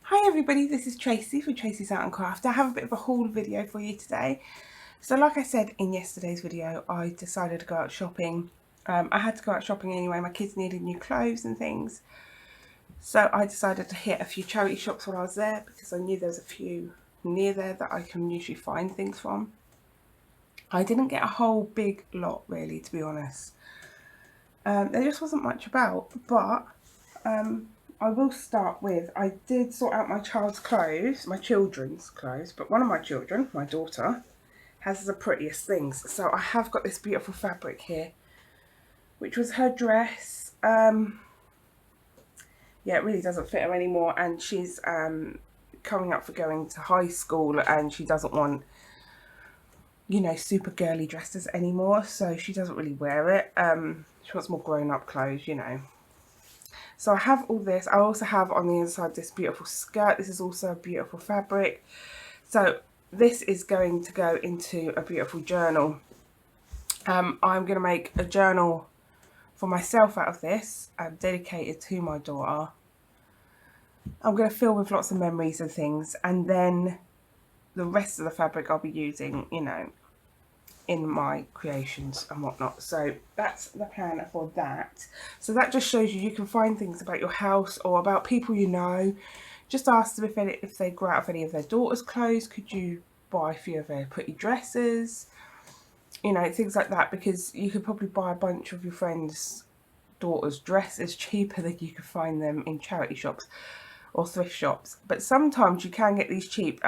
Hi everybody, this is Tracy from Tracy's Art and Craft. I have a bit of a haul video for you today. So like I said in yesterday's video, I decided to go out shopping. I had to go out shopping anyway, my kids needed new clothes and things. So I decided to hit a few charity shops while I was there because I knew there was a few near there that I can usually find things from. I didn't get a whole big lot really, to be honest. There just wasn't much about, but I will start with, I did sort out my child's clothes, my children's clothes, but one of my children, my daughter, has the prettiest things. So I have got this beautiful fabric here, which was her dress. Yeah, it really doesn't fit her anymore, and she's coming up for going to high school, and she doesn't want, you know, super girly dresses anymore, so she doesn't really wear it. She wants more grown-up clothes, you know. So I have all this. I also have on the inside this beautiful skirt. This is also a beautiful fabric. So this is going to go into a beautiful journal. I'm going to make a journal for myself out of this, dedicated to my daughter. I'm going to fill with lots of memories and things, and then the rest of the fabric I'll be using, you know, in my creations and whatnot. So that's the plan for that. So that just shows you can find things about your house or about people you know. Just ask them if they grow out of any of their daughter's clothes. Could you buy a few of their pretty dresses? You know, things like that, because you could probably buy a bunch of your friends' daughter's dresses cheaper than you could find them in charity shops or thrift shops. But sometimes you can get these cheap.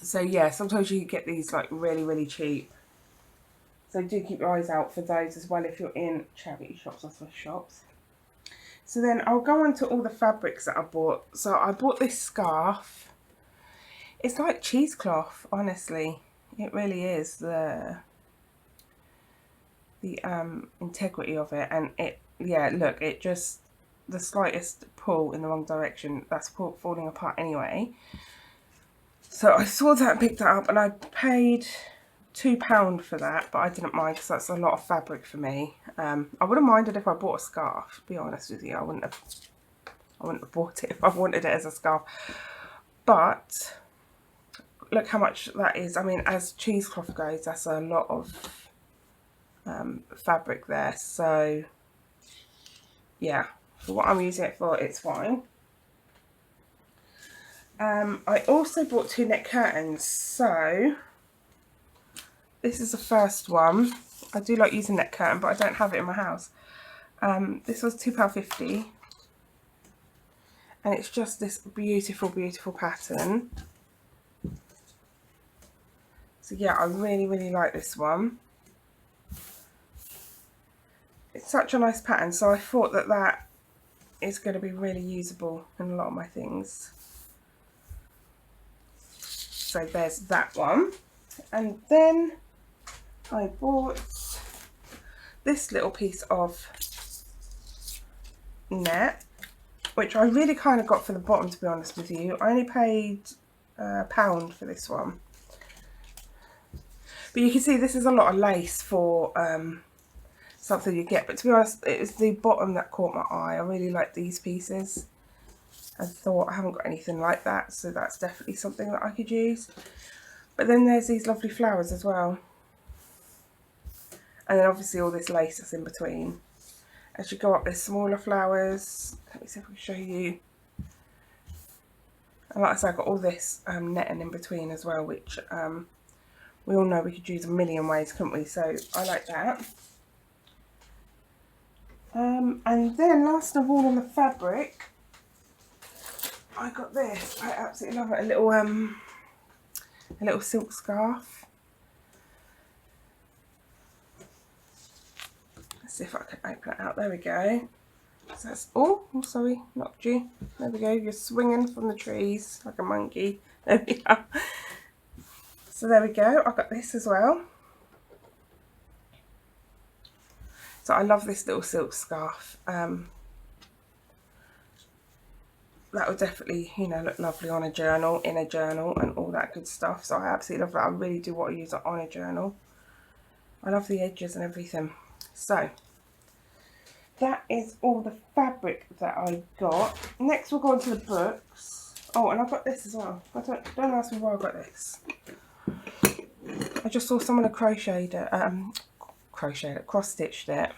So yeah, sometimes you get these like really cheap. So do keep your eyes out for those as well if you're in charity shops or thrift shops. So then I'll go on to all the fabrics that I bought. So I bought this scarf. It's like cheesecloth, honestly. It really is. The integrity of it, and it, yeah, look, it just, the slightest pull in the wrong direction, that's falling apart anyway. So I saw that and picked it up, and I paid £2 for that, but I didn't mind because that's a lot of fabric for me. I wouldn't have minded if I bought a scarf, to be honest with you. I wouldn't have bought it if I wanted it as a scarf. But look how much that is. I mean, as cheesecloth goes, that's a lot of fabric there. So yeah, for what I'm using it for, it's fine. I also bought 2 net curtains. So this is the first one. I do like using net curtain, but I don't have it in my house. This was £2.50, and it's just this beautiful pattern. So yeah, I really like this one. It's such a nice pattern, so I thought that that is going to be really usable in a lot of my things. So there's that one. And then I bought this little piece of net, which I really kind of got for the bottom, to be honest with you. I only paid £1 for this one. But you can see this is a lot of lace for something you get. But to be honest, it was the bottom that caught my eye. I really like these pieces. I thought I haven't got anything like that, so that's definitely something that I could use. But then there's these lovely flowers as well. And then obviously all this lace that's in between. As you go up, there's smaller flowers. Let me see if I can show you. And like I said, I've got all this netting in between as well, which we all know we could use a million ways, couldn't we? So I like that. And then last of all on the fabric, I got this. I absolutely love it. A little silk scarf. Let's see if I can open it out. There we go. So that's, oh, sorry, knocked you. There we go. You're swinging from the trees like a monkey. There we go. So there we go. I got this as well. So I love this little silk scarf. That would definitely, you know, look lovely on a journal, in a journal, and all that good stuff. So I absolutely love that. I really do want to use it on a journal. I love the edges and everything. So that is all the fabric that I got. Next we'll go on to the books. Oh, and I've got this as well. Don't ask me why I got this. I just saw someone had crocheted it, cross-stitched it.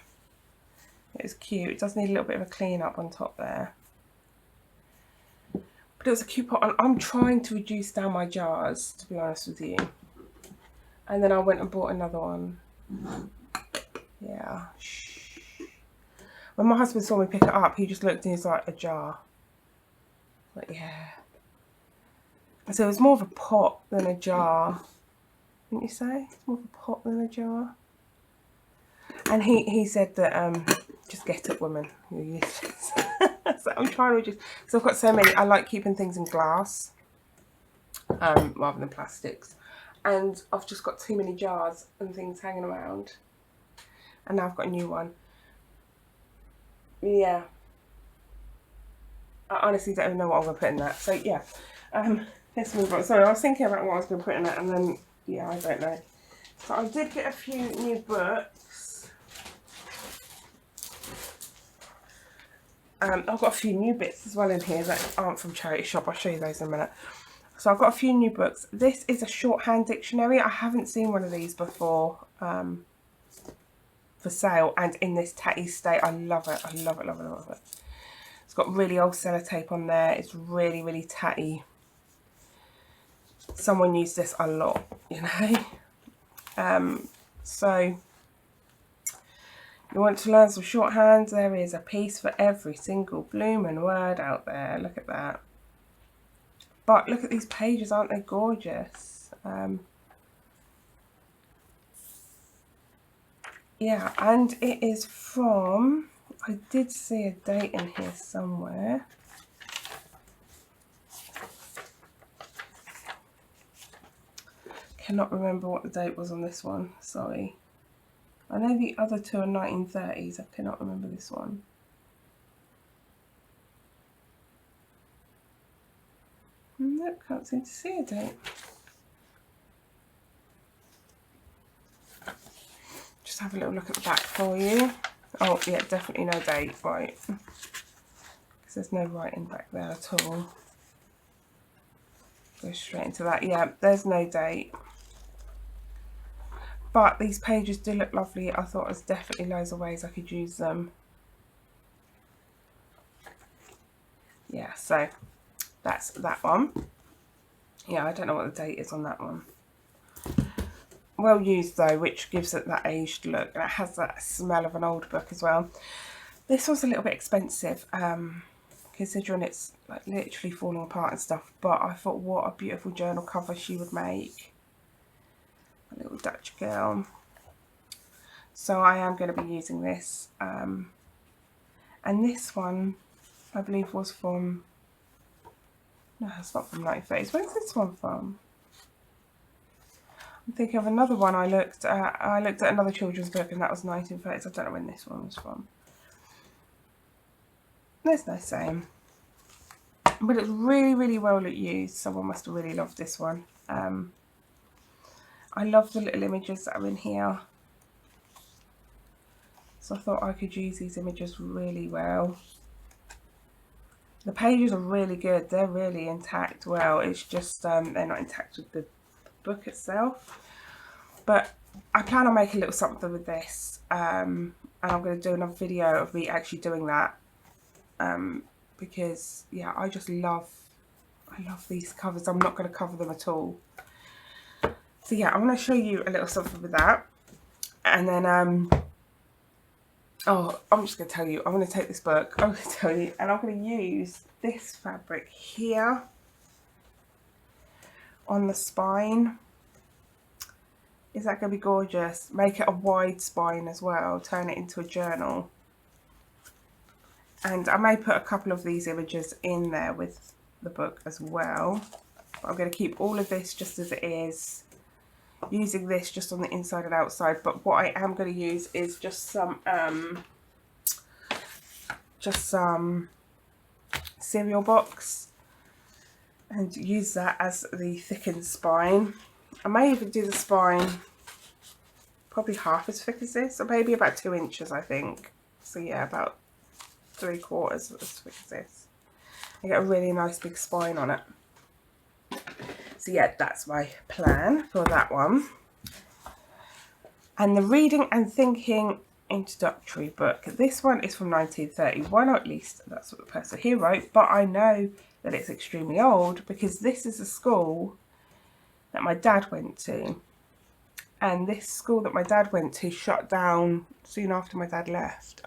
It was cute. It does need a little bit of a clean up on top there. But it was a cute pot. I'm trying to reduce down my jars, to be honest with you. And then I went and bought another one. Yeah. Shh. When my husband saw me pick it up, he just looked and he's like, a jar. Like, yeah. So it was more of a pot than a jar. Didn't you say? It's more of a pot than a jar. And he said that, just get it, woman. You're useless. So I'm trying to reduce, because I've got so many. I like keeping things in glass, rather than plastics. And I've just got too many jars and things hanging around. And now I've got a new one. Yeah. I honestly don't even know what I'm going to put in that. So yeah, let's move on. Sorry, I was thinking about what I was going to put in it, and then, yeah, I don't know. So I did get a few new books. I've got a few new bits as well in here that aren't from charity shop. I'll show you those in a minute. So I've got a few new books. This is a shorthand dictionary. I haven't seen one of these before for sale, and in this tatty state. I love it. I love it, love it, love it. It's got really old sellotape on there. It's really, really tatty. Someone used this a lot, you know. So you want to learn some shorthand? There is a piece for every single blooming word out there. Look at that. But look at these pages, aren't they gorgeous? Yeah, and it is from, I did see a date in here somewhere. Cannot remember what the date was on this one, sorry. I know the other two are 1930s, I cannot remember this one. Nope, can't seem to see a date. Just have a little look at the back for you. Oh yeah, definitely no date, right. Because there's no writing back there at all. Go straight into that. Yeah, there's no date. But these pages do look lovely. I thought there's definitely loads of ways I could use them. Yeah, so that's that one. Yeah, I don't know what the date is on that one. Well used though, which gives it that aged look, and it has that smell of an old book as well. This was a little bit expensive, considering it's like literally falling apart and stuff, but I thought what a beautiful journal cover she would make. A little Dutch girl. So I am going to be using this, and this one I believe was from, no, it's not from 1930s. Where's this one from? I'm thinking of another one I looked at. I looked at another children's book and that was 1930s. I don't know when this one was from. There's no saying. But it's really, really well used. Someone must have really loved this one. I love the little images that are in here. So I thought I could use these images really well. The pages are really good. They're really intact well. It's just they're not intact with the book itself. But I plan on making a little something with this. And I'm going to do another video of me actually doing that. Because, yeah, I love these covers. I'm not going to cover them at all. So yeah, I'm going to show you a little something with that. And then, oh, I'm just going to tell you, I'm going to take this book, I'm going to tell you, and I'm going to use this fabric here on the spine. Is that going to be gorgeous? Make it a wide spine as well, turn it into a journal. And I may put a couple of these images in there with the book as well. But I'm going to keep all of this just as it is, using this just on the inside and outside. But what I am going to use is just some cereal box, and use that as the thickened spine. I may even do the spine probably half as thick as this, or maybe about 2 inches, I think. So yeah, about 3/4 as thick as this. I get a really nice big spine on it. So yeah, that's my plan for that one. And the Reading and Thinking introductory book. This one is from 1931, or at least that's what the person here wrote, but I know that it's extremely old because this is a school that my dad went to. And this school that my dad went to shut down soon after my dad left.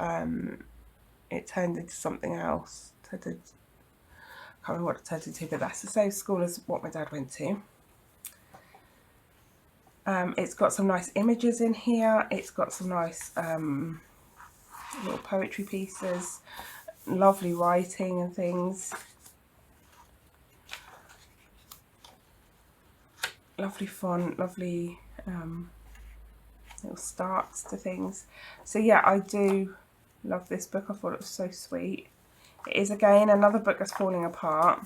It turned into something else. I can't remember what it turned into, but that's the same school as what my dad went to. It's got some nice images in here. It's got some nice little poetry pieces, lovely writing and things. Lovely font, lovely little starts to things. So yeah, I do love this book. I thought it was so sweet. It is again another book that's falling apart.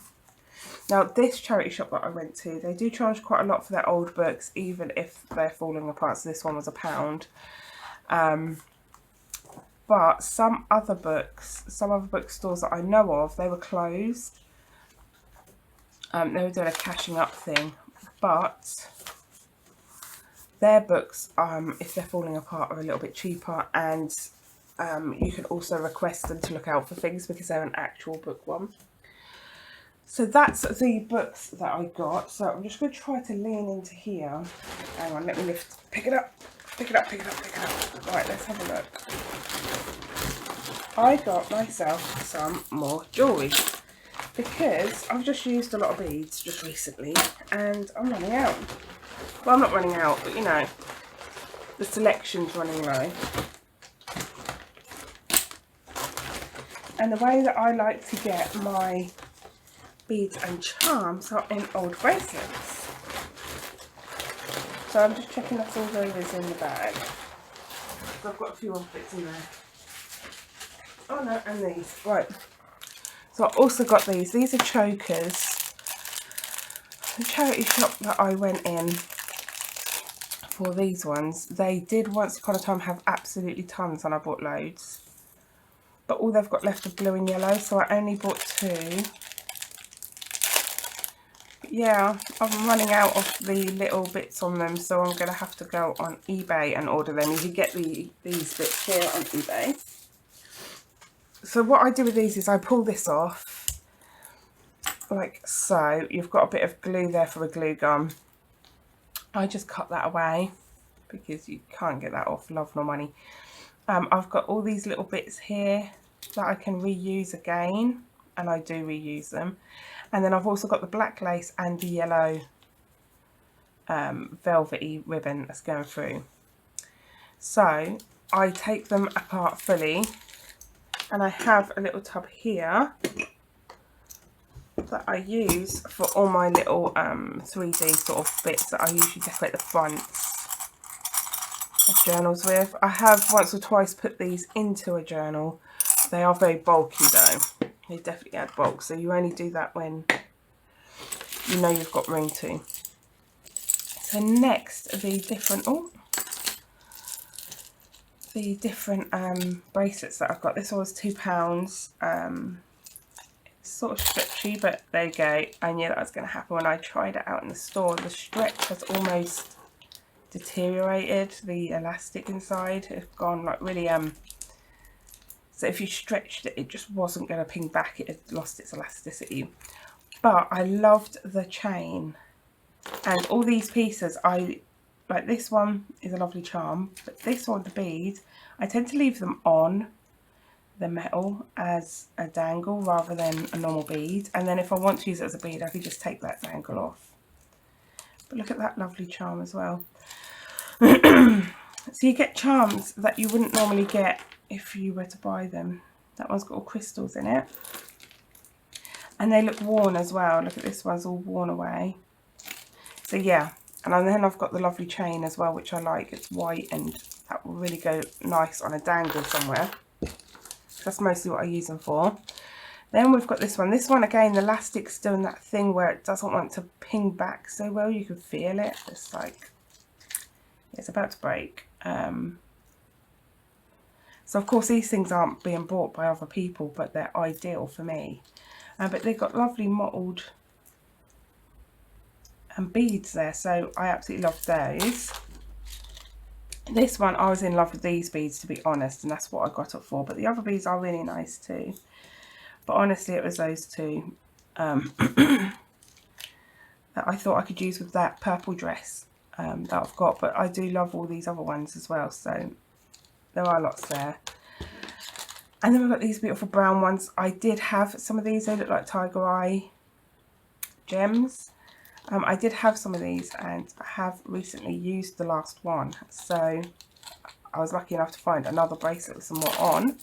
Now this charity shop that I went to, they do charge quite a lot for their old books, even if they're falling apart. So this one was £1. But some other bookstores that I know of, they were closed. They were doing a cashing up thing, but their books, if they're falling apart, are a little bit cheaper, and you can also request them to look out for things because they're an actual bookworm. So that's the books that I got. So I'm just going to try to lean into here. Hang on, let me pick it up. Pick it up. Right, let's have a look. I got myself some more jewellery because I've just used a lot of beads just recently and I'm running out. Well, I'm not running out, but you know, the selection's running low. And the way that I like to get my beads and charms are in old bracelets. So I'm just checking that's all there is in the bag. I've got a few other bits in there. Oh no, and these. Right. So I also got these. These are chokers. The charity shop that I went in for these ones, they did once upon a time have absolutely tons and I bought loads. But all they've got left are blue and yellow, so I only bought 2. Yeah, I'm running out of the little bits on them, so I'm going to have to go on eBay and order them. You can get these bits here on eBay. So what I do with these is I pull this off, like so. You've got a bit of glue there for a glue gun. I just cut that away because you can't get that off, love nor money. I've got all these little bits here that I can reuse again, and I do reuse them. And then I've also got the black lace and the yellow velvety ribbon that's going through. So I take them apart fully, and I have a little tub here that I use for all my little 3D sort of bits that I usually decorate the fronts of journals with. I have once or twice put these into a journal. They are very bulky though. They definitely add bulk, so you only do that when you know you've got room to. So next, the different bracelets that I've got. This one was £2. It's sort of stretchy, but there you go. I knew that was going to happen when I tried it out in the store. The stretch has almost deteriorated. The elastic inside has gone like really so if you stretched it, it just wasn't going to ping back. It had lost its elasticity. But I loved the chain and all these pieces. Like this one is a lovely charm, but this one, the bead, I tend to leave them on the metal as a dangle rather than a normal bead. And then if I want to use it as a bead, I could just take that dangle off. But look at that lovely charm as well. So you get charms that you wouldn't normally get if you were to buy them. That one's got all crystals in it. And they look worn as well. Look at this one's all worn away. So yeah, and then I've got the lovely chain as well, which I like. It's white and that will really go nice on a dangle somewhere. That's mostly what I use them for. Then we've got this one. This one again, the elastic's doing that thing where it doesn't want to ping back so well. You can feel it. It's like it's about to break. So of course these things aren't being bought by other people, but they're ideal for me. But they've got lovely mottled beads there, so I absolutely love those. This one, I was in love with these beads, to be honest, and that's what I got it for. But the other beads are really nice too. But honestly, it was those two that I thought I could use with that purple dress that I've got. But I do love all these other ones as well, so there are lots there. And then we've got these beautiful brown ones. I did have some of these. They look like tiger eye gems. I did have some of these, and I have recently used the last one. So I was lucky enough to find another bracelet with some more on.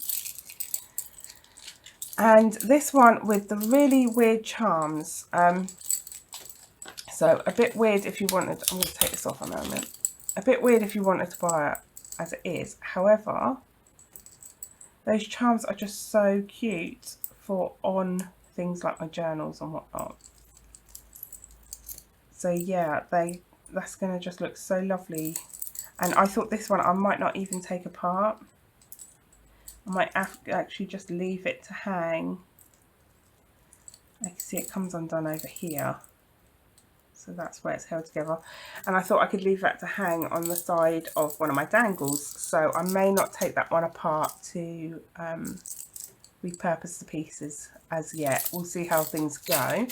And this one with the really weird charms. So a bit weird if you wanted, I'm going to take this off a moment. A bit weird if you wanted to buy it as it is. However, those charms are just so cute for on things like my journals and whatnot. So yeah, that's going to just look so lovely. And I thought this one I might not even take apart. I might actually just leave it to hang. I can see it comes undone over here. So that's where it's held together. And I thought I could leave that to hang on the side of one of my dangles. So I may not take that one apart to repurpose the pieces as yet. We'll see how things go.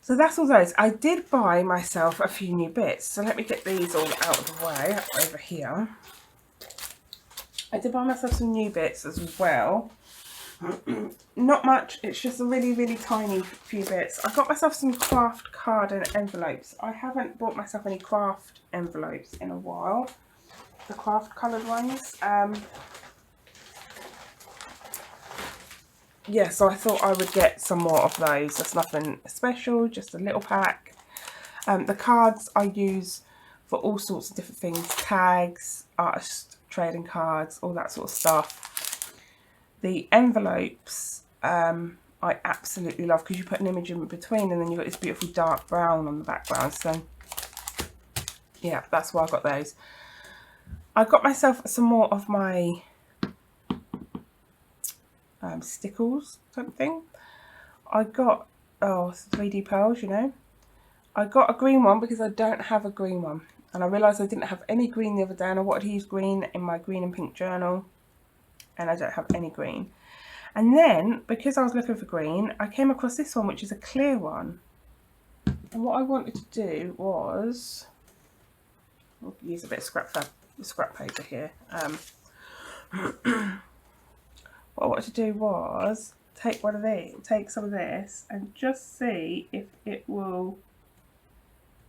So that's all those. I did buy myself a few new bits. So let me get these all out of the way over here. I did buy myself some new bits as well. Not much, it's just a really, really tiny few bits. I got myself some craft card and envelopes. I haven't bought myself any craft envelopes in a while. The craft coloured ones. Yeah, so I thought I would get some more of those. There's nothing special, just a little pack. The cards I use for all sorts of different things. Tags, artist trading cards, all that sort of stuff. The envelopes I absolutely love because you put an image in between and then you've got this beautiful dark brown on the background. So yeah, that's why I got those. I got myself some more of my stickles type thing. I got 3D pearls, you know. I got a green one because I don't have a green one, and I realised I didn't have any green the other day, and I wanted to use green in my green and pink journal, and I don't have any green. And then because I was looking for green, I came across this one, which is a clear one, and what I wanted to do was, I'll use a bit of scrap paper here. What I wanted to do was take some of this and just see if it will,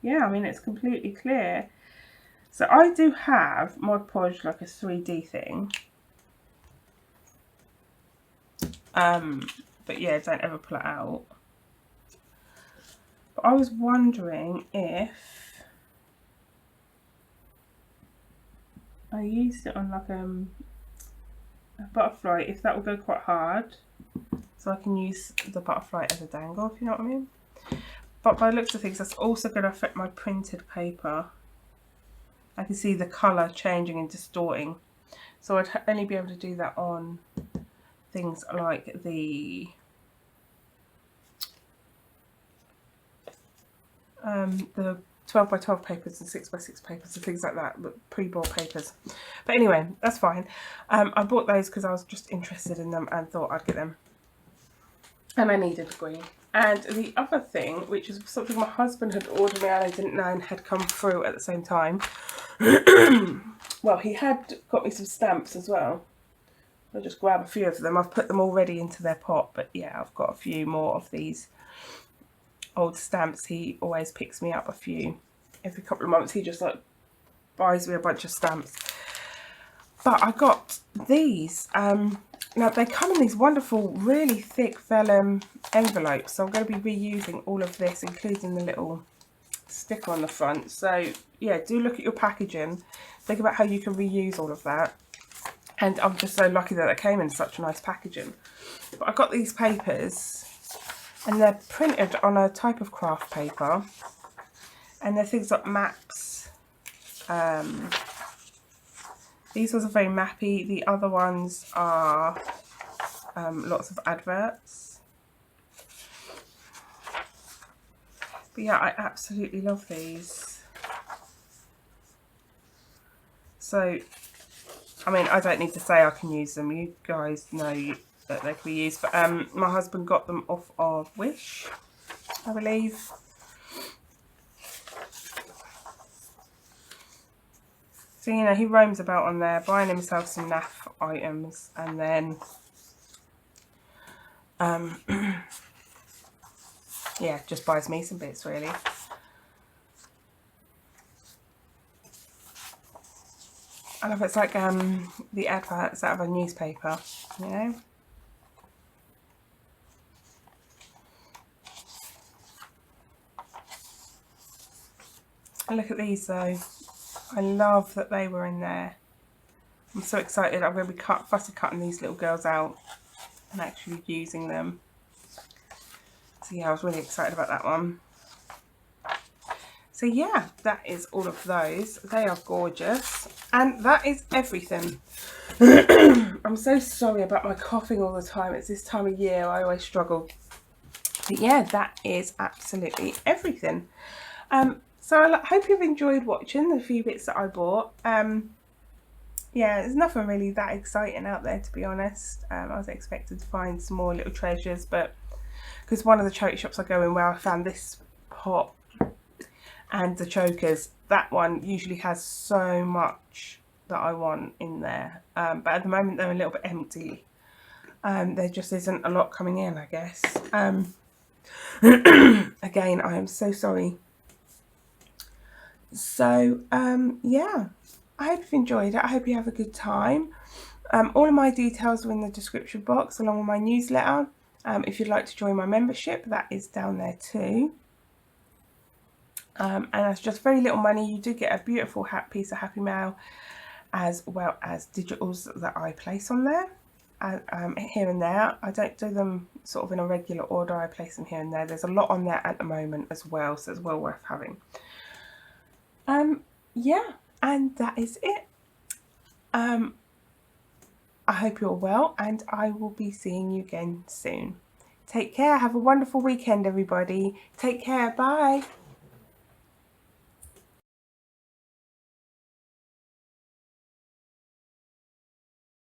yeah, I mean, it's completely clear. So I do have Mod Podge, like a 3D thing. But yeah, don't ever pull it out. But I was wondering if I used it on like a butterfly, if that will go quite hard, so I can use the butterfly as a dangle, if you know what I mean. But by the looks of things, that's also going to affect my printed paper. I can see the colour changing and distorting, so I'd only be able to do that on things like the the 12 by 12 papers and 6 by 6 papers and things like that, pre-bought papers. But anyway, that's fine. I bought those because I was just interested in them and thought I'd get them, and I needed a green. And the other thing, which is something my husband had ordered me and I didn't know and had come through at the same time. Well, he had got me some stamps as well. I'll just grab a few of them. I've put them already into their pot, but yeah, I've got a few more of these old stamps. He always picks me up a few every couple of months. He just like buys me a bunch of stamps. But I got these. Now they come in these wonderful, really thick vellum envelopes. So I'm going to be reusing all of this, including the little sticker on the front. So yeah, do look at your packaging. Think about how you can reuse all of that. And I'm just so lucky that it came in such nice packaging. But I got these papers, and they're printed on a type of craft paper. And they're things like maps, These ones are very mappy. The other ones are lots of adverts. But yeah, I absolutely love these. So, I mean, I don't need to say I can use them. You guys know that they can be used. But my husband got them off of Wish, I believe. So, you know, he roams about on there buying himself some naff items, and then, yeah, just buys me some bits, really. I love it's like the adverts out of a newspaper, you know. And look at these though. I love that they were in there. I'm so excited. I'm going to be fussy cutting these little girls out and actually using them. So yeah, I was really excited about that one. So yeah, that is all of those. They are gorgeous. And that is everything. I'm so sorry about my coughing all the time. It's this time of year, I always struggle. But yeah, that is absolutely everything. So I hope you've enjoyed watching the few bits that I bought. Yeah, there's nothing really that exciting out there, to be honest. I was expecting to find some more little treasures, but because one of the charity shops I go in where I found this pot and the chokers, that one usually has so much that I want in there. But at the moment they're a little bit empty. There just isn't a lot coming in, I guess. Again, I am so sorry. So, yeah, I hope you've enjoyed it. I hope you have a good time. All of my details are in the description box along with my newsletter. If you'd like to join my membership, that is down there too. And that's just very little money. You do get a beautiful piece of Happy Mail, as well as digitals that I place on there. Here and there. I don't do them sort of in a regular order. I place them here and there. There's a lot on there at the moment as well, so it's well worth having. Yeah, and that is it. I hope you're well, and I will be seeing you again soon. Take care. Have a wonderful weekend, everybody. Take care. Bye.